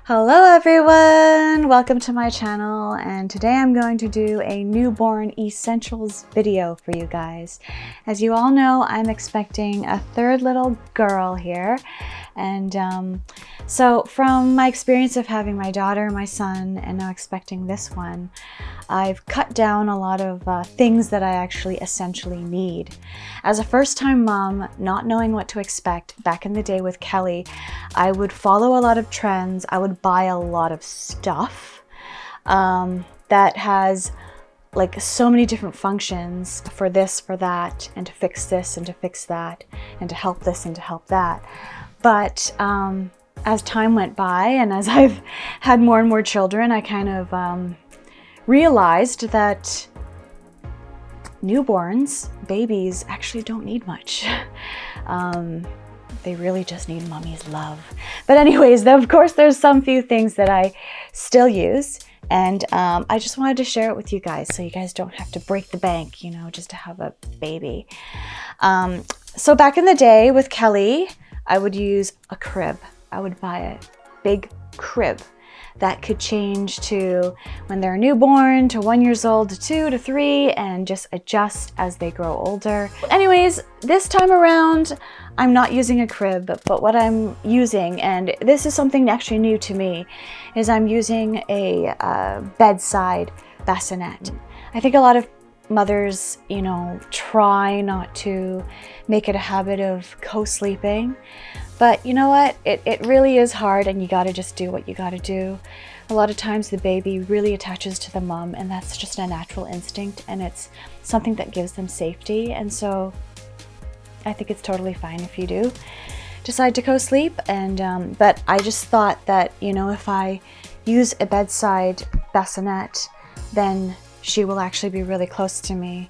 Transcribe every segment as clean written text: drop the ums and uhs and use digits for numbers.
Hello everyone! Welcome to my channel, and today I'm going to do a newborn essentials video for you guys. As you all know, I'm expecting a third little girl here, and so from my experience of having my daughter, my son, and now expecting this one, I've cut down a lot of things that I actually essentially need. As a first-time mom, not knowing what to expect, back in the day with Kelly, I would follow a lot of trends. I would buy a lot of stuff that has like so many different functions for this, for that, and to fix this and to fix that, and to help this and to help that. But as time went by and as I've had more and more children, I kind of realized that newborns, babies, actually don't need much. They really just need mommy's love. But anyways, of course, there's some few things that I still use, and I just wanted to share it with you guys so you guys don't have to break the bank, you know, just to have a baby. So back in the day with Kelly, I would use a crib. I would buy a big crib that could change to when they're newborn, to 1 year old, to 2 to 3, and just adjust as they grow older. Anyways, this time around, I'm not using a crib, but what I'm using, and this is something actually new to me, is I'm using a bedside bassinet. I think a lot of mothers, you know, try not to make it a habit of co-sleeping. But you know what? It really is hard, and you gotta just do what you gotta do. A lot of times the baby really attaches to the mom, and that's just a natural instinct, and it's something that gives them safety. And so I think it's totally fine if you do decide to co-sleep. And but I just thought that, you know, if I use a bedside bassinet, then she will actually be really close to me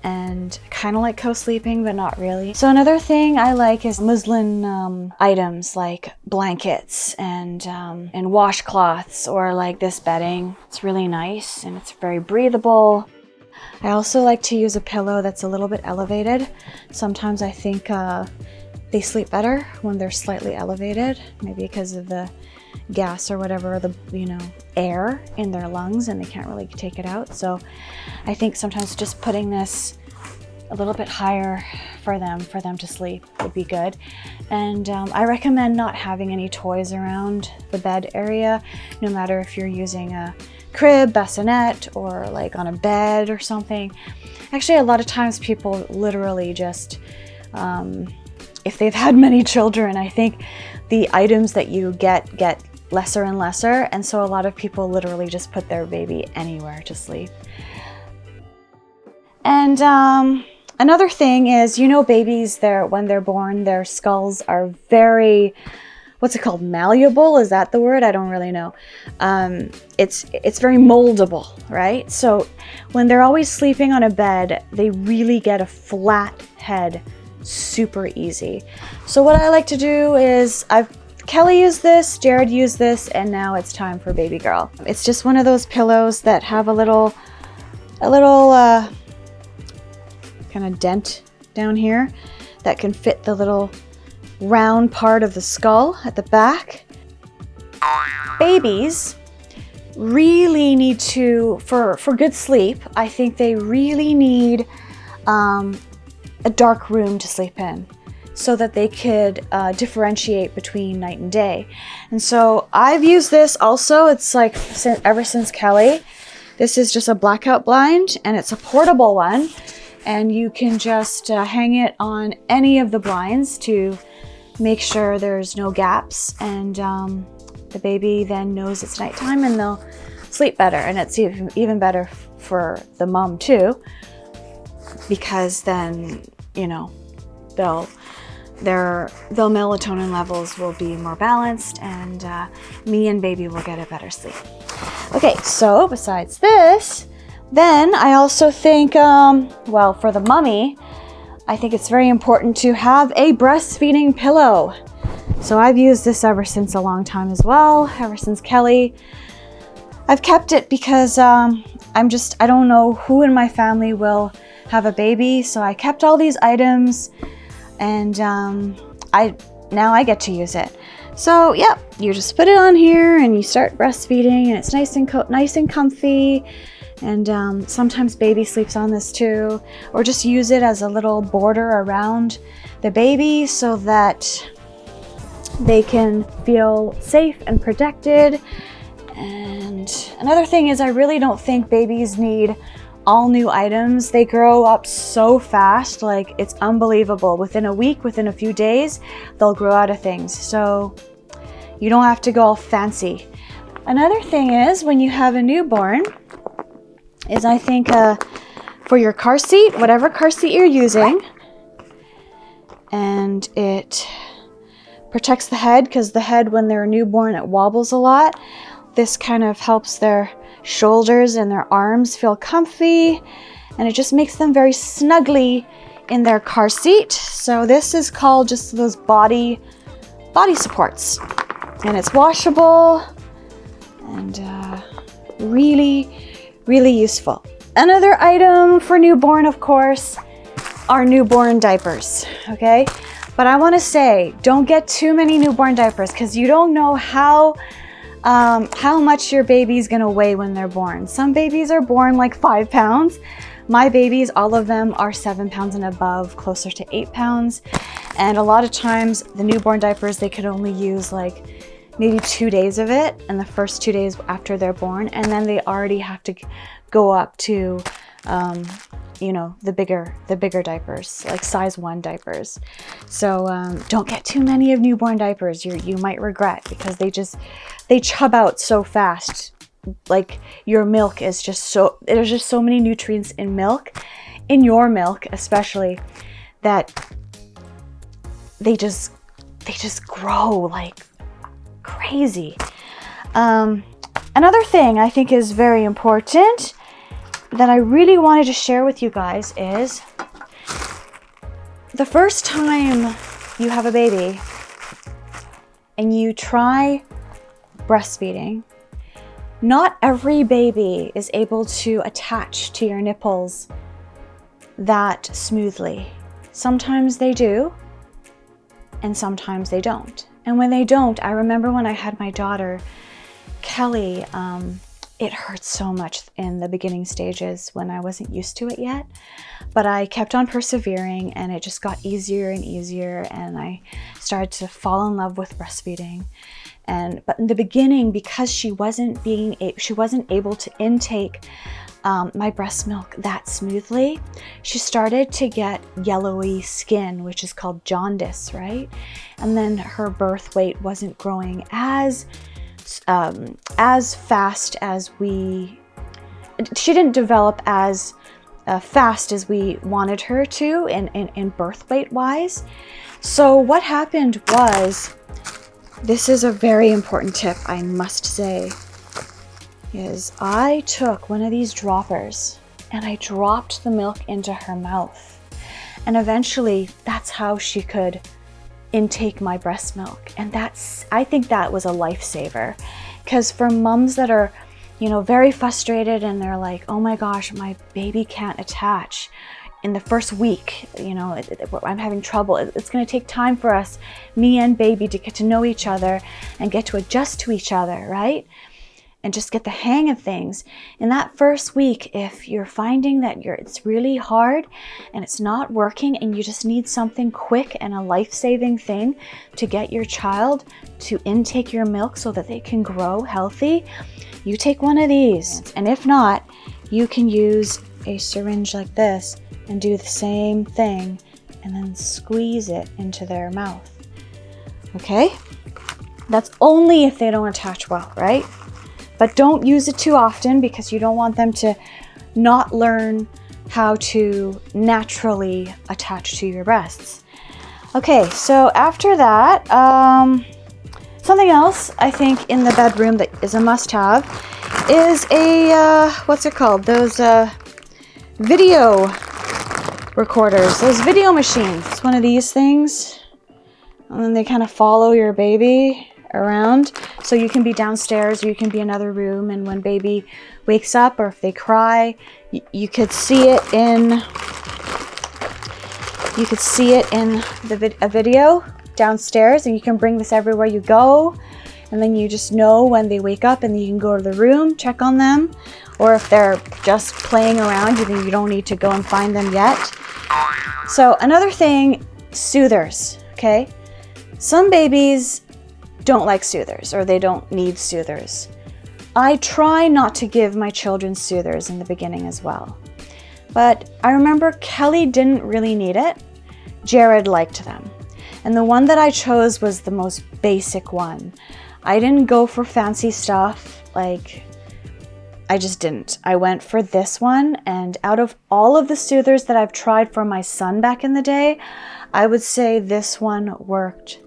and kind of like co-sleeping, but not really. So another thing I like is muslin items like blankets and washcloths, or like this bedding. It's really nice and it's very breathable. I also like to use a pillow that's a little bit elevated. Sometimes I think they sleep better when they're slightly elevated, maybe because of the gas or whatever, the, you know, air in their lungs, and they can't really take it out. So I think sometimes just putting this a little bit higher for them to sleep would be good. And I recommend not having any toys around the bed area, no matter if you're using a crib, bassinet, or like on a bed or something. Actually, a lot of times people literally just, if they've had many children, I think the items that you get lesser and lesser, and so a lot of people literally just put their baby anywhere to sleep. And another thing is, you know, babies, when they're born, their skulls are very, what's it called, malleable? Is that the word? I don't really know. It's very moldable, right? So when they're always sleeping on a bed, they really get a flat head super easy. So what I like to do is, Kelly used this, Jared used this, and now it's time for baby girl. It's just one of those pillows that have a little kind of dent down here that can fit the little round part of the skull at the back. Babies really need to, for good sleep, I think they really need a dark room to sleep in, so that they could differentiate between night and day. And so I've used this also. It's like ever since Kelly. This is just a Blackout Blind, and it's a portable one, and you can just hang it on any of the blinds to make sure there's no gaps, and the baby then knows it's nighttime and they'll sleep better. And it's even better for the mom too, because then, you know, their melatonin levels will be more balanced, and me and baby will get a better sleep. Okay, so besides this, then I also think, well, for the mummy, I think it's very important to have a breastfeeding pillow. So I've used this ever since a long time as well, ever since Kelly. I've kept it because I don't know who in my family will have a baby, so I kept all these items, and now I get to use it. So yep, you just put it on here and you start breastfeeding, and it's nice and comfy. And sometimes baby sleeps on this too, or just use it as a little border around the baby so that they can feel safe and protected. And another thing is, I really don't think babies need all new items. They grow up so fast, like it's unbelievable. Within a week, within a few days, they'll grow out of things. So you don't have to go all fancy. Another thing is, when you have a newborn, is I think for your car seat, whatever car seat you're using, and it protects the head, because the head, when they're newborn, it wobbles a lot. This kind of helps their shoulders and their arms feel comfy, and it just makes them very snugly in their car seat. So this is called just those body supports, and it's washable and really, really useful. Another item for newborn, of course, are newborn diapers, okay? But I want to say, don't get too many newborn diapers, because you don't know how much your baby's gonna weigh when they're born. Some babies are born like 5 pounds. My babies, all of them are 7 pounds and above, closer to 8 pounds. And a lot of times the newborn diapers, they could only use like maybe 2 days of it, and the first 2 days after they're born, and then they already have to go up to you know, the bigger diapers, like size 1 diapers. So don't get too many of newborn diapers. You might regret, because they chub out so fast. Like your milk is there's just so many nutrients in milk, in your milk especially, that they just grow like crazy. Another thing I think is very important that I really wanted to share with you guys is, the first time you have a baby and you try breastfeeding, not every baby is able to attach to your nipples that smoothly. Sometimes they do, and sometimes they don't. And when they don't, I remember when I had my daughter, Kelly, it hurt so much in the beginning stages when I wasn't used to it yet, but I kept on persevering, and it just got easier and easier, and I started to fall in love with breastfeeding. But in the beginning, because she wasn't able to intake my breast milk that smoothly, she started to get yellowy skin, which is called jaundice, right? And then her birth weight wasn't growing as fast as she didn't develop as fast as we wanted her to in birth weight wise. So what happened was, this is a very important tip, I must say, is I took one of these droppers and I dropped the milk into her mouth, and eventually that's how she could intake my breast milk. And I think that was a lifesaver, because for moms that are, you know, very frustrated and they're like, oh my gosh, my baby can't attach in the first week, you know, I'm having trouble. It's going to take time for us, me and baby, to get to know each other and get to adjust to each other, right? And just get the hang of things. In that first week, if you're finding that it's really hard and it's not working, and you just need something quick and a life-saving thing to get your child to intake your milk so that they can grow healthy, you take one of these. And if not, you can use a syringe like this and do the same thing, and then squeeze it into their mouth. Okay? That's only if they don't attach well, right? But don't use it too often, because you don't want them to not learn how to naturally attach to your breasts. Okay, so after that, something else I think in the bedroom that is a must-have is a, what's it called? Those video recorders, those video machines. It's one of these things, and then they kind of follow your baby around, so you can be downstairs or you can be in another room, and when baby wakes up or if they cry, you could see it in a video, downstairs, and you can bring this everywhere you go. And then you just know when they wake up, and then you can go to the room, check on them. Or if they're just playing around, you don't need to go and find them yet. So another thing, Soothers, okay? Some babies don't like Soothers, or they don't need Soothers. I try not to give my children Soothers in the beginning as well. But I remember Kelly didn't really need it. Jared liked them. And the one that I chose was the most basic one. I didn't go for fancy stuff, like, I just didn't. I went for this one, and out of all of the Soothers that I've tried for my son back in the day, I would say this one worked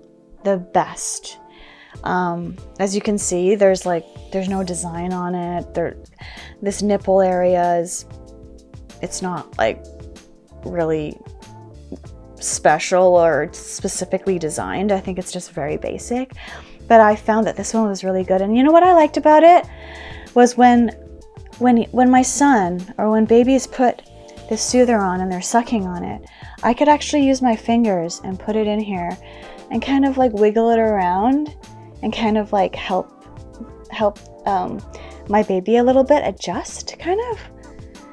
the best. As you can see, there's no design on it. This nipple area it's not like really special or specifically designed. I think it's just very basic. But I found that this one was really good. And you know what I liked about it was when my son, or when babies put this soother on and they're sucking on it, I could actually use my fingers and put it in here and kind of like wiggle it around and kind of like help my baby a little bit adjust, kind of.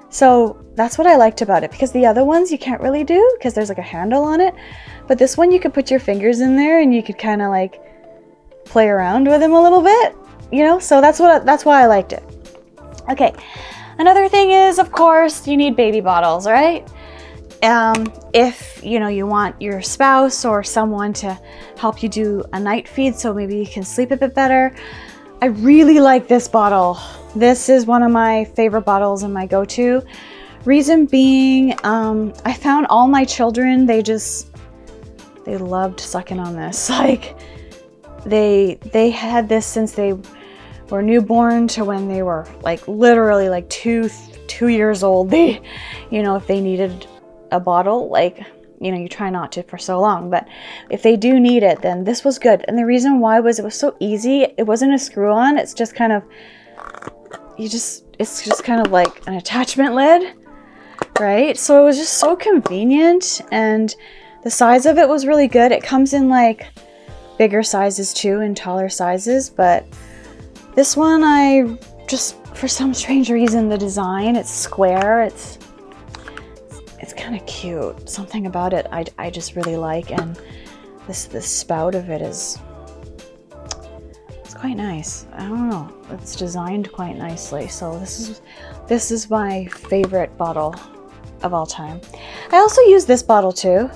So that's what I liked about it, because the other ones you can't really do because there's like a handle on it. But this one you could put your fingers in there and you could kind of like play around with them a little bit, you know? So that's why I liked it. Okay, another thing is, of course, you need baby bottles, right? If you want your spouse or someone to help you do a night feed so maybe you can sleep a bit better, I really like this bottle. This is one of my favorite bottles and my go-to. Reason being, I found all my children, they loved sucking on this. Like, they had this since they were newborn to when they were like literally like two years old. They, if they needed a bottle, like, you try not to for so long, but if they do need it, then this was good. And the reason why was it was so easy. It wasn't a screw on. It's just kind of, it's just kind of like an attachment lid, right? So it was just so convenient, and the size of it was really good. It comes in like bigger sizes too, and taller sizes, but this one, I just, for some strange reason, the design, it's square, it's kind of cute. Something about it I just really like, and this spout of it it's quite nice. I don't know, it's designed quite nicely. So this is my favorite bottle of all time. I also use this bottle too.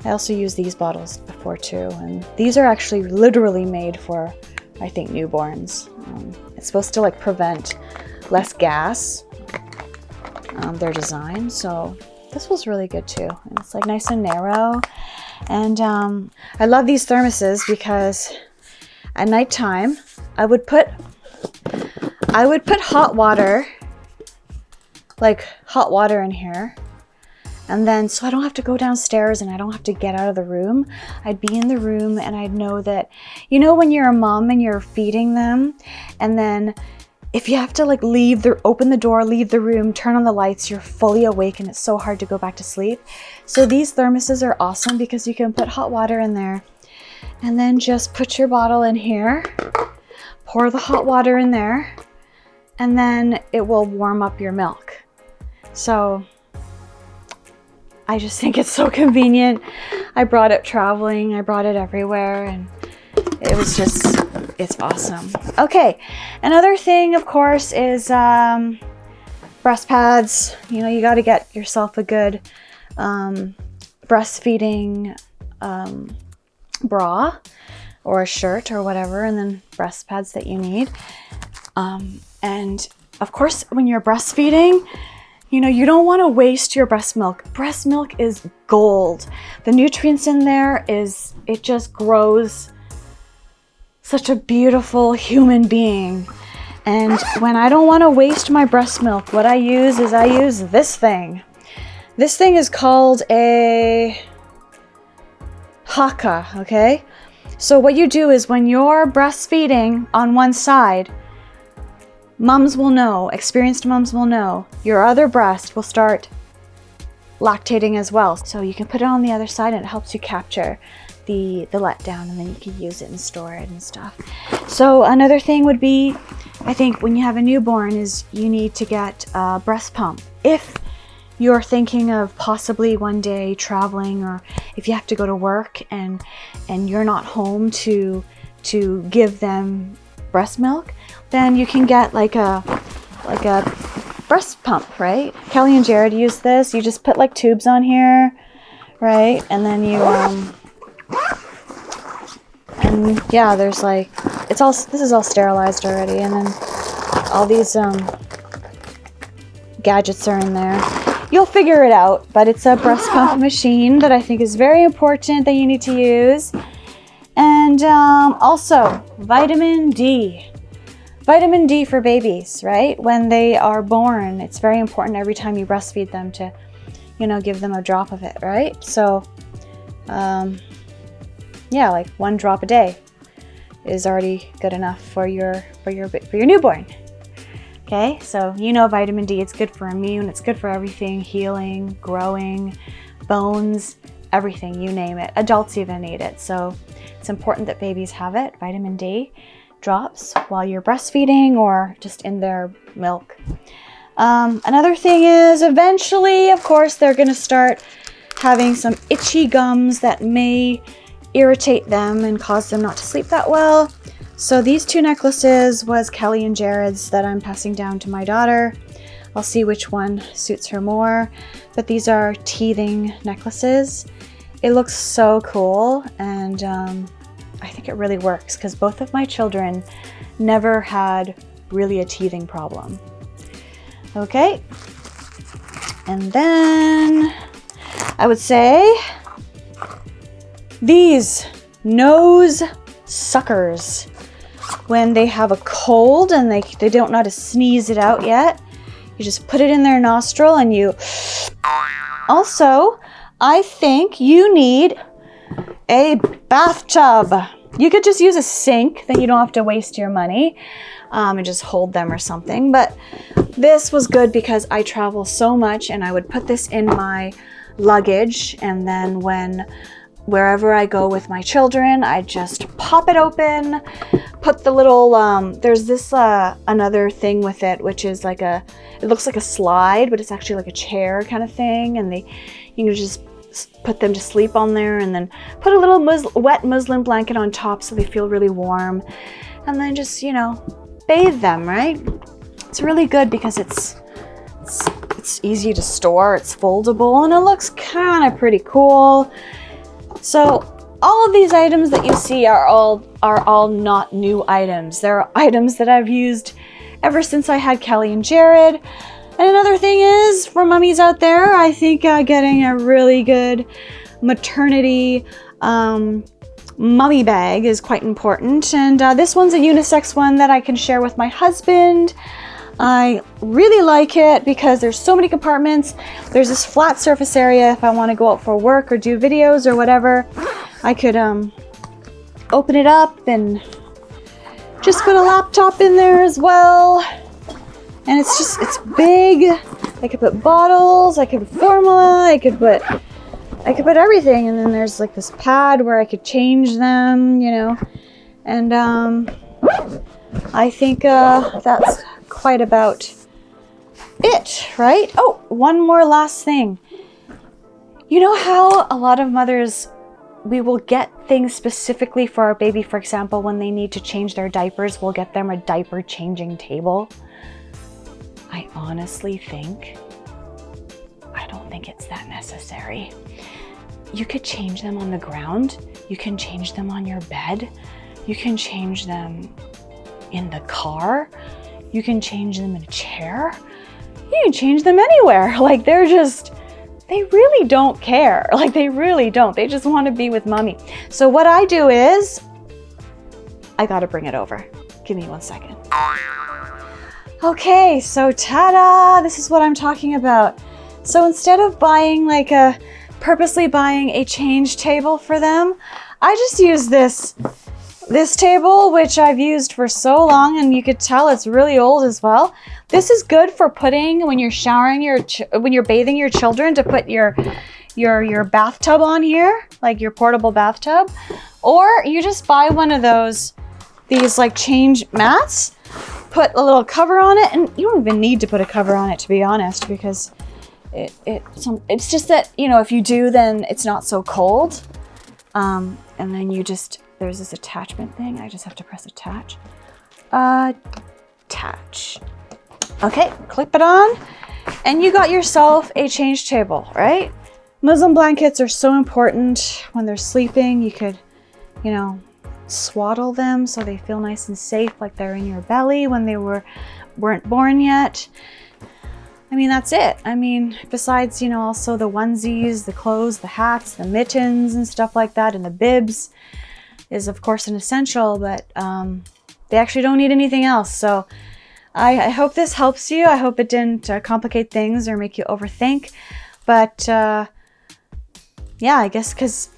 I also used these bottles before too, and these are actually literally made for, I think, newborns. It's supposed to like prevent less gas, their design. So this was really good too. And it's like nice and narrow. And I love these thermoses because at nighttime I would put hot water in here. And then, so I don't have to go downstairs and I don't have to get out of the room. I'd be in the room and I'd know that, when you're a mom and you're feeding them, and then if you have to like open the door, leave the room, turn on the lights, you're fully awake and it's so hard to go back to sleep. So these thermoses are awesome because you can put hot water in there and then just put your bottle in here, pour the hot water in there, and then it will warm up your milk. So I just think it's so convenient. I brought it traveling, I brought it everywhere, and it's awesome. Okay, another thing, of course, is breast pads. You got to get yourself a good breastfeeding bra or a shirt or whatever, and then breast pads that you need. And of course, when you're breastfeeding, you don't want to waste your breast milk. Breast milk is gold. The nutrients in there it just grows such a beautiful human being. And when I don't want to waste my breast milk, what I use this thing. This thing is called a haka, okay? So what you do is when you're breastfeeding on one side, moms will know, experienced moms will know, your other breast will start lactating as well. So you can put it on the other side and it helps you capture the letdown, and then you can use it and store it and stuff. So another thing would be, I think when you have a newborn, is you need to get a breast pump. If you're thinking of possibly one day traveling, or if you have to go to work and you're not home to give them breast milk, then you can get like a breast pump, right? Kelly and Jared use this. You just put like tubes on here, right? And then you and yeah, there's like, this is all sterilized already, and then all these gadgets are in there. You'll figure it out, but it's a breast pump machine that I think is very important that you need to use. And also vitamin D. Vitamin D for babies, right? When they are born, it's very important every time you breastfeed them to, you know, give them a drop of it, right? So, yeah, like 1 drop a day is already good enough for your newborn. Okay, so you know vitamin D, it's good for immune, it's good for everything, healing, growing, bones, everything, you name it. Adults even need it, so it's important that babies have it, vitamin D drops while you're breastfeeding or just in their milk. Another thing is eventually, of course, they're going to start having some itchy gums that may irritate them and cause them not to sleep that well. So these 2 necklaces was Kelly and Jared's that I'm passing down to my daughter. I'll see which one suits her more, but these are teething necklaces. It looks so cool, and I think it really works because both of my children never had really a teething problem. Okay, and then I would say these nose suckers. When they have a cold and they don't know how to sneeze it out yet, you just put it in their nostril and you... Also, I think you need a bathtub. You could just use a sink, then you don't have to waste your money and just hold them or something. But this was good because I travel so much, and I would put this in my luggage, and then wherever I go with my children, I just pop it open, put the little, there's this another thing with it, which is like it looks like a slide, but it's actually like a chair kind of thing, and you can just put them to sleep on there, and then put a little wet muslin blanket on top so they feel really warm, and then just, you know, bathe them, right? It's really good because it's easy to store, it's foldable, and it looks kind of pretty cool. So all of these items that you see are all not new items. They're items that I've used ever since I had Kelly and Jared. And another thing is, for mummies out there, I think getting a really good maternity mummy bag is quite important. And this one's a unisex one that I can share with my husband. I really like it because there's so many compartments. There's this flat surface area if I want to go out for work or do videos or whatever. I could open it up and just put a laptop in there as well. And it's big. I could put bottles, I could put formula, I could put everything. And then there's like this pad where I could change them, you know. And I think that's quite about it, right? Oh, one more last thing. You know how a lot of mothers, we will get things specifically for our baby. For example, when they need to change their diapers, we'll get them a diaper changing table. I honestly I don't think it's that necessary. You could change them on the ground. You can change them on your bed. You can change them in the car. You can change them in a chair. You can change them anywhere. Like they really don't care. Like they really don't. They just want to be with mommy. So what I do is, I gotta bring it over. Give me 1 second. Okay, so ta-da! This is what I'm talking about. So instead of purposely buying a change table for them, I just use this table, which I've used for so long, and you could tell it's really old as well. This is good for putting when you're showering when you're bathing your children, to put your your bathtub on here, like your portable bathtub, or you just buy one of these like change mats, put a little cover on it, and you don't even need to put a cover on it, to be honest, because it's just that, you know, if you do, then it's not so cold. And then there's this attachment thing. I just have to press attach. Attach. Okay, clip it on, and you got yourself a change table, right? Muslin blankets are so important when they're sleeping. You could, you know, swaddle them so they feel nice and safe, like they're in your belly when they weren't born yet. I mean, that's it. I mean, besides, you know, also the onesies, the clothes, the hats, the mittens and stuff like that, and the bibs is of course an essential, but they actually don't need anything else. So I hope this helps you. I hope it didn't complicate things or make you overthink. But yeah, I guess because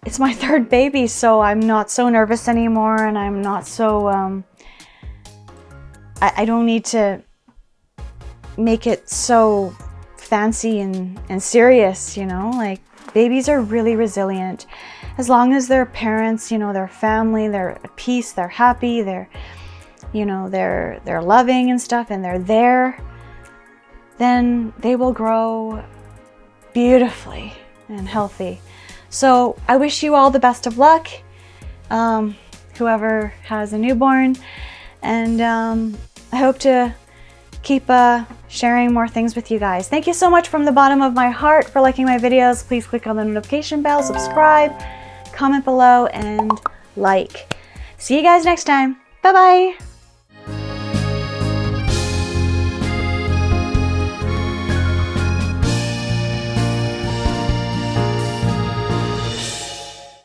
it's my third baby, so I'm not so nervous anymore, and I'm not so, I don't need to make it so fancy and serious, you know? Like, babies are really resilient. As long as their parents, you know, their family, they're at peace, they're happy, they're, you know, they're loving and stuff, and they're there, then they will grow beautifully and healthy. So I wish you all the best of luck, whoever has a newborn, and I hope to keep sharing more things with you guys. Thank you so much from the bottom of my heart for liking my videos. Please click on the notification bell, subscribe, comment below, and like. See you guys next time. Bye-bye.